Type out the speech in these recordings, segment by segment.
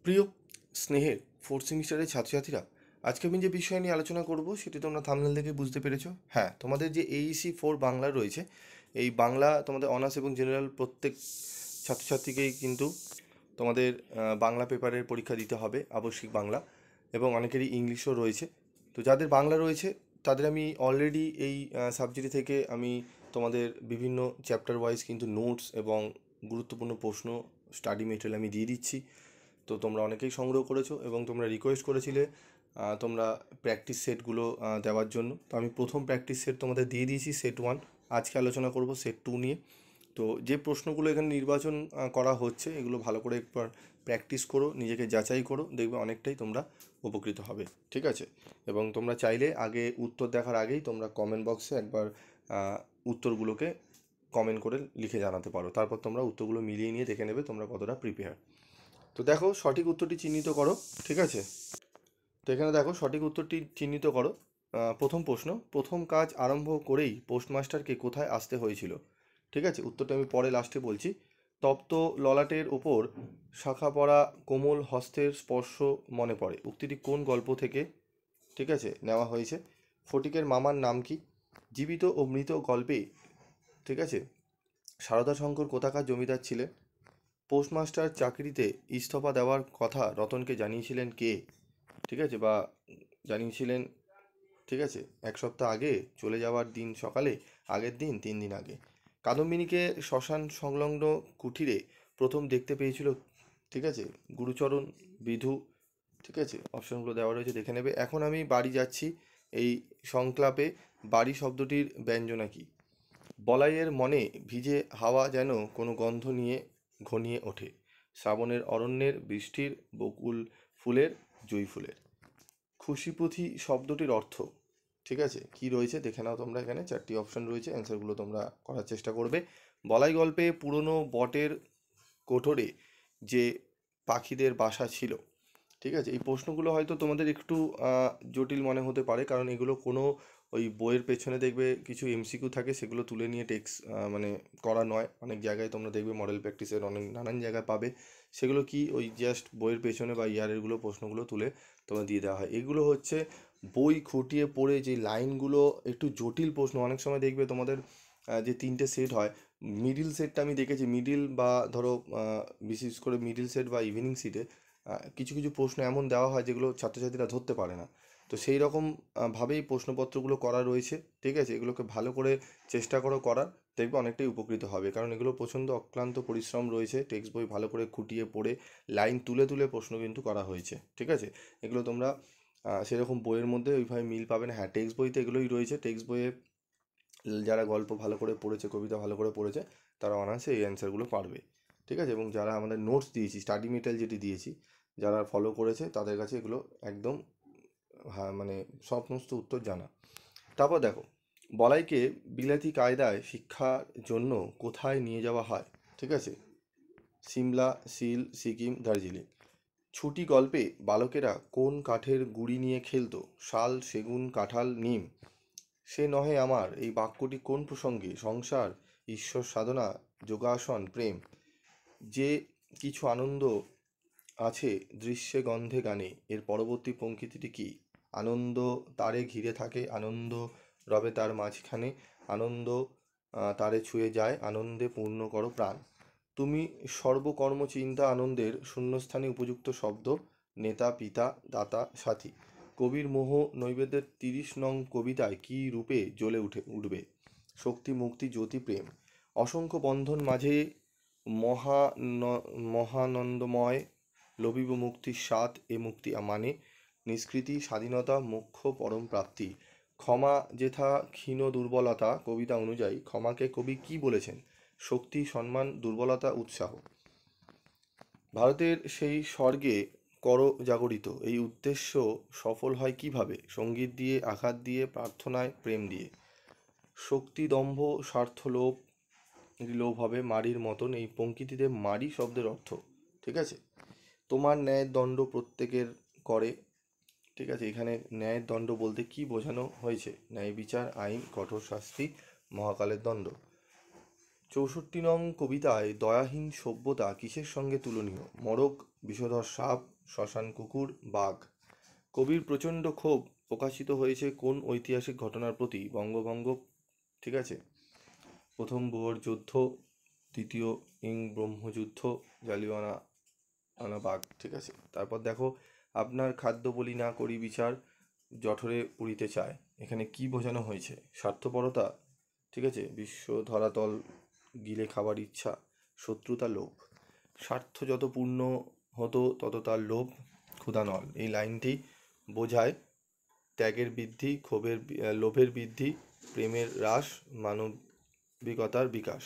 প্রিয় স্নেহের ফোর্থ সেমিস্টারের ছাত্রছাত্রীরা, আজকে আমি যে বিষয় নিয়ে আলোচনা করব সেটি তোমরা থাম্বনেল দেখে বুঝতে পেরেছো। হ্যাঁ, তোমাদের যে AEC 4 বাংলা রয়েছে, এই বাংলা তোমাদের অনার্স এবং জেনারেল প্রত্যেক ছাত্রছাত্রীকেই কিন্তু তোমাদের বাংলা পেপারের পরীক্ষা দিতে হবে, আবশ্যিক বাংলা, এবং অনেকেরই ইংলিশও রয়েছে। তো যাদের বাংলা রয়েছে তাদের আমি অলরেডি এই সাবজেক্ট থেকে আমি তোমাদের বিভিন্ন চ্যাপ্টার ওয়াইজ কিন্তু নোটস এবং গুরুত্বপূর্ণ প্রশ্ন, স্টাডি মেটেরিয়াল আমি দিয়ে দিচ্ছি। তো তোমরা অনেকেই সংগ্রহ করেছো এবং তোমরা রিকোয়েস্ট করেছিলে তোমরা প্র্যাকটিস সেটগুলো দেওয়ার জন্য। তো আমি প্রথম প্র্যাকটিস সেট তোমাদের দিয়ে দিয়েছি, সেট 1। আজকে আলোচনা করব সেট 2 নিয়ে। তো যে প্রশ্নগুলো এখানে নির্বাচন করা হচ্ছে, এগুলো ভালো করে একবার প্র্যাকটিস করো, নিজেকে যাচাই করো, দেখবে অনেকটাই তোমরা উপকৃত হবে। ঠিক আছে? এবং তোমরা চাইলে আগে উত্তর দেখার আগেই তোমরা কমেন্ট বক্সে একবার উত্তরগুলোকে কমেন্ট করে লিখে জানাতে পারো। তারপর তোমরা উত্তরগুলো মিলিয়ে নিয়ে দেখে নেবে তোমরা কতটা প্রিপেয়ার। তো দেখো সঠিক উত্তরটি চিহ্নিত করো। ঠিক আছে? তো এখানে দেখো সঠিক উত্তরটি চিহ্নিত করো। প্রথম প্রশ্ন, প্রথম কাজ আরম্ভ করেই পোস্টমাস্টারকে কোথায় আসতে হয়েছিল? ঠিক আছে, উত্তরটা আমি পরে লাস্টে বলছি। তপ্ত ললাটের ওপর শাখা পড়া কোমল হস্তের স্পর্শ মনে পড়ে, উক্তিটি কোন গল্প থেকে, ঠিক আছে, নেওয়া হয়েছে? ফটিকের মামার নাম কি? জীবিত ও মৃত গল্পে, ঠিক আছে, সারদা শঙ্কর কোথাকার জমিদার ছিলেন? পোস্টমাস্টার চাকরিতে ইস্তফা দেওয়ার কথা রতনকে জানিয়েছিলেন কে? ঠিক আছে, বা জানিয়েছিলেন, ঠিক আছে, 1 সপ্তাহ আগে, চলে যাওয়ার দিন সকালে, আগের দিন, 3 দিন আগে? কাদম্বিনীকে শ্মশান সংলগ্ন কুঠিরে প্রথম দেখতে পেয়েছিল, ঠিক আছে, গুরুচরণ বিধু? ঠিক আছে, অপশনগুলো দেওয়া রয়েছে, দেখে নেবে। এখন আমি বাড়ি যাচ্ছি, এই সংলাপে বাড়ি শব্দটির ব্যঞ্জনা কি? বলাইয়ের মনে ভিজে হাওয়া যেন কোনো গন্ধ নিয়ে ঘনিয়ে ওঠে, শ্রাবণের অরণ্যের, বৃষ্টির, বকুল ফুলের, জুঁই ফুলের। খুশিপুঁথি শব্দটির অর্থ, ঠিক আছে, কি রয়েছে দেখে নাও তোমরা। এখানে 4টি অপশন রয়েছে, অ্যান্সারগুলো তোমরা করার চেষ্টা করবে। বলাই গল্পে পুরনো বটের কোঠরে যে পাখিদের বাসা ছিল, ঠিক আছে, এই প্রশ্নগুলো হয়তো তোমাদের একটু জটিল মনে হতে পারে, কারণ এগুলো কোনো ওই বইয়ের পেছনে দেখবে কিছু MCQ থাকে, সেগুলো তুলে নিয়ে মানে করা নয়। অনেক জায়গায় তোমরা দেখবে মডেল প্র্যাকটিসের অনেক নানান জায়গায় পাবে, সেগুলো কি ওই জাস্ট বইয়ের পেছনে বা ইয়ারেরগুলো প্রশ্নগুলো তুলে তোমার দিয়ে দেওয়া হয়। এগুলো হচ্ছে বই খুঁটিয়ে পড়ে যে লাইনগুলো, একটু জটিল প্রশ্ন। অনেক সময় দেখবে তোমাদের যে 3টে সেট হয়, মিডিল সেটটা আমি দেখেছি, মিডিল বা ধরো বিশেষ করে মিডিল সেট বা ইভিনিং সিটে কিছু কিছু প্রশ্ন এমন দেওয়া হয় যেগুলো ছাত্রছাত্রীরা ধরতে পারে না। তো সেই রকম ভাবেই প্রশ্নপত্রগুলো করা রয়েছে। ঠিক আছে, এগুলোকে ভালো করে চেষ্টা করো করার, দেখবে অনেকটাই উপকৃত হবে, কারণ এগুলো প্রচণ্ড অক্লান্ত পরিশ্রম রয়েছে। টেক্সট বই ভালো করে খুঁটিয়ে পড়ে লাইন তুলে তুলে প্রশ্ন কিন্তু করা হয়েছে। ঠিক আছে, এগুলো তোমরা সেরকম বইয়ের মধ্যে ওইভাবে মিল পাবে না। হ্যাঁ, টেক্সট বইতে এগুলোই রয়েছে। টেক্সট বইয়ে যারা গল্প ভালো করে পড়েছে, কবিতা ভালো করে পড়েছে, তারা অনায়াসে এই অ্যান্সারগুলো পারবে। ঠিক আছে, এবং যারা আমাদের নোটস দিয়েছি, স্টাডি মেটেরিয়াল যেটি দিয়েছি, যারা ফলো করেছে তাদের কাছে এগুলো একদম, হ্যাঁ, মানে সমস্ত উত্তর জানা। তারপর দেখো, বলাইকে বিলাতি কায়দায় শিক্ষার জন্য কোথায় নিয়ে যাওয়া হয়? ঠিক আছে, সিমলা, সিল, সিকিম, দার্জিলিং। ছুটি গল্পে বালকেরা কোন কাঠের গুঁড়ি নিয়ে খেলতো? শাল, সেগুন, কাঁঠাল, নিম। সে নহে আমার, এই বাক্যটি কোন প্রসঙ্গে? সংসার, ঈশ্বর সাধনা, যোগাসন, প্রেম। যে কিছু আনন্দ আছে দৃশ্যে, গন্ধে, গানে, এর পরবর্তী পঙ্ক্তিটি কি? আনন্দ তারে ঘিরে থাকে, আনন্দ রবে তার মাঝখানে, আনন্দ তারে ছুঁয়ে যায়, আনন্দে পূর্ণ করো প্রাণ। তুমি সর্বকর্ম চিন্তা আনন্দের শূন্যস্থানে উপযুক্ত শব্দ, নেতা, পিতা, দাতা, সাথী। কবির মোহ নৈবেদ্যের 30 নং কবিতায় কি রূপে জ্বলে উঠবে? শক্তি, মুক্তি, জ্যোতি, প্রেম। অসংখ্য বন্ধন মাঝে মহা মহানন্দময় লবিব মুক্তির স্বাদ, এ মুক্তি মানে নিষ্কৃতি, স্বাধীনতা, মোক্ষ, পরম প্রাপ্তি। ক্ষমা যেথা ক্ষীণ দুর্বলতা, কবিতা অনুযায়ী ক্ষমাকে কবি কি বলেছেন? শক্তি, সম্মান, দুর্বলতা, উৎসাহ। ভারতের সেই স্বর্গে কর জাগরিত, এই উদ্দেশ্য সফল হয় কিভাবে? সঙ্গীত দিয়ে, আঘাত দিয়ে, প্রার্থনায়, প্রেম দিয়ে। শক্তি, দম্ভ, স্বার্থ, লোভ, লোভ হবে মারির মতন, এই পঙ্ক্তিতে মারি শব্দের অর্থ। ঠিক আছে, তোমার ন্যায়ের দণ্ড প্রত্যেকের করে। ঠিক আছে, এখানে ন্যায়ের দণ্ড বলতে কি বোঝানো হয়েছে? ন্যায় বিচার, আইন, কঠোর শাস্তি, মহাকালের দণ্ড। 64 নং কবিতায় দয়াহীন সভ্যতা কিসের সঙ্গে তুলনীয়? মরক, বিষধর সাপ, শ্মশান কুকুর, বাঘ। কবির প্রচণ্ড ক্ষোভ প্রকাশিত হয়েছে কোন ঐতিহাসিক ঘটনার প্রতি? বঙ্গভঙ্গ, ঠিক আছে, প্রথম বোর যুদ্ধ, দ্বিতীয় ব্রহ্মযুদ্ধ, জালিয়ানওয়ালা বাগ, ঠিক আছে। তারপর দেখো, আপনার খাদ্য বলি না করি বিচার, জঠরে পুরিতে চায়, এখানে কি বোঝানো হয়েছে? স্বার্থপরতা, ঠিক আছে, বিশ্ব ধরাতল গিলে খাবার ইচ্ছা, শত্রুতা, লোভ। স্বার্থ যত পূর্ণ হতো তত তার লোভ ক্ষুধা নল, এই লাইনটি বোঝায় ত্যাগের বৃদ্ধি, লোভের বৃদ্ধি, প্রেমের হ্রাস, মানবিকতার বিকাশ।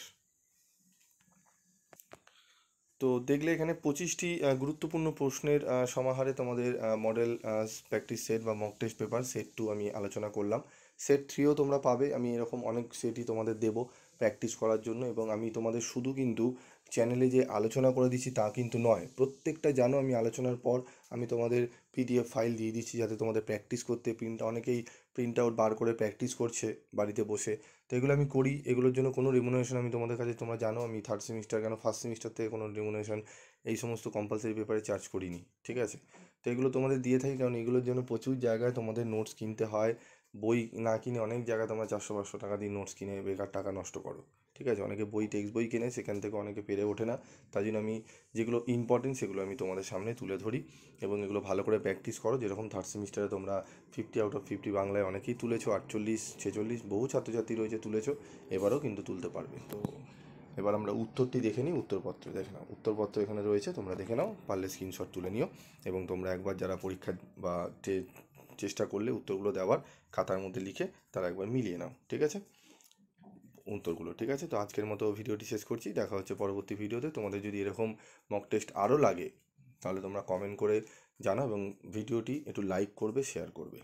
তো দেখলে এখানে 25টি গুরুত্বপূর্ণ প্রশ্নের সমাহারে তোমাদের মডেল প্র্যাকটিস সেট বা মক টেস্ট পেপার সেট 2 আমি আলোচনা করলাম। সেট 3ও তোমরা পাবে, আমি এরকম অনেক সেটই তোমাদের দেবো প্র্যাকটিস করার জন্য। এবং আমি তোমাদের শুধু কিন্তু চ্যানেলে যে আলোচনা করে দিচ্ছি তা কিন্তু নয়, প্রত্যেকটা জানো আমি আলোচনার পর আমি তোমাদের পিডিএফ ফাইল দিয়ে দিচ্ছি যাতে তোমাদের প্র্যাকটিস করতে অনেকেই প্রিন্ট আউট বার করে প্র্যাকটিস করছে বাড়িতে বসে। তো এগুলো আমি করি, এগুলোর জন্য কোনো রেমুনারেশন আমি তোমাদের কাছে, তোমরা জানো আমি থার্ড সেমিস্টার কেন ফার্স্ট সেমিস্টার থেকে কোনো রেমুনারেশন এই সমস্ত কম্পালসারি পেপারে চার্জ করিনি, ঠিক আছে। তো এগুলো তোমাদের দিয়ে থাকি কারণ এগুলোর জন্য প্রচুর জায়গায় তোমাদের নোটস কিনতে হয়, বই না কিনে অনেক জায়গায় তোমরা 400-500 টাকা দিয়ে নোটস কিনে বেকার টাকা নষ্ট করো, ঠিক আছে। অনেকে টেক্সট বই কেনে, সেখান থেকে অনেকে পেরে ওঠে না। তাই জন্য আমি যেগুলো ইম্পর্টেন্ট সেগুলো আমি তোমাদের সামনে তুলে ধরি এবং এগুলো ভালো করে প্র্যাকটিস করো। যেরকম থার্ড সেমিস্টারে তোমরা 50/50 বাংলায় অনেকেই তুলেছো, 48-46 বহু ছাত্রছাত্রী রয়েছে তুলেছো, এবারও কিন্তু তুলতে পারবে। তো এবার আমরা উত্তরটি দেখে নিই, উত্তরপত্র দেখে নাও, উত্তরপত্র এখানে রয়েছে, তোমরা দেখে নাও, পারলে স্ক্রিনশট তুলে নিও এবং তোমরা একবার যারা পরীক্ষা বা চেষ্টা করলে উত্তরগুলো দেওয়ার খাতার মধ্যে লিখে তারা একবার মিলিয়ে নাও, ঠিক আছে, উত্তরগুলো, ঠিক আছে। তো আজকের মতো ভিডিওটি শেষ করছি, দেখা হচ্ছে পরবর্তী ভিডিওতে। তোমাদের যদি এরকম মক টেস্ট আরও লাগে তাহলে তোমরা কমেন্ট করে জানাও এবং ভিডিওটি একটু লাইক করবে, শেয়ার করবে।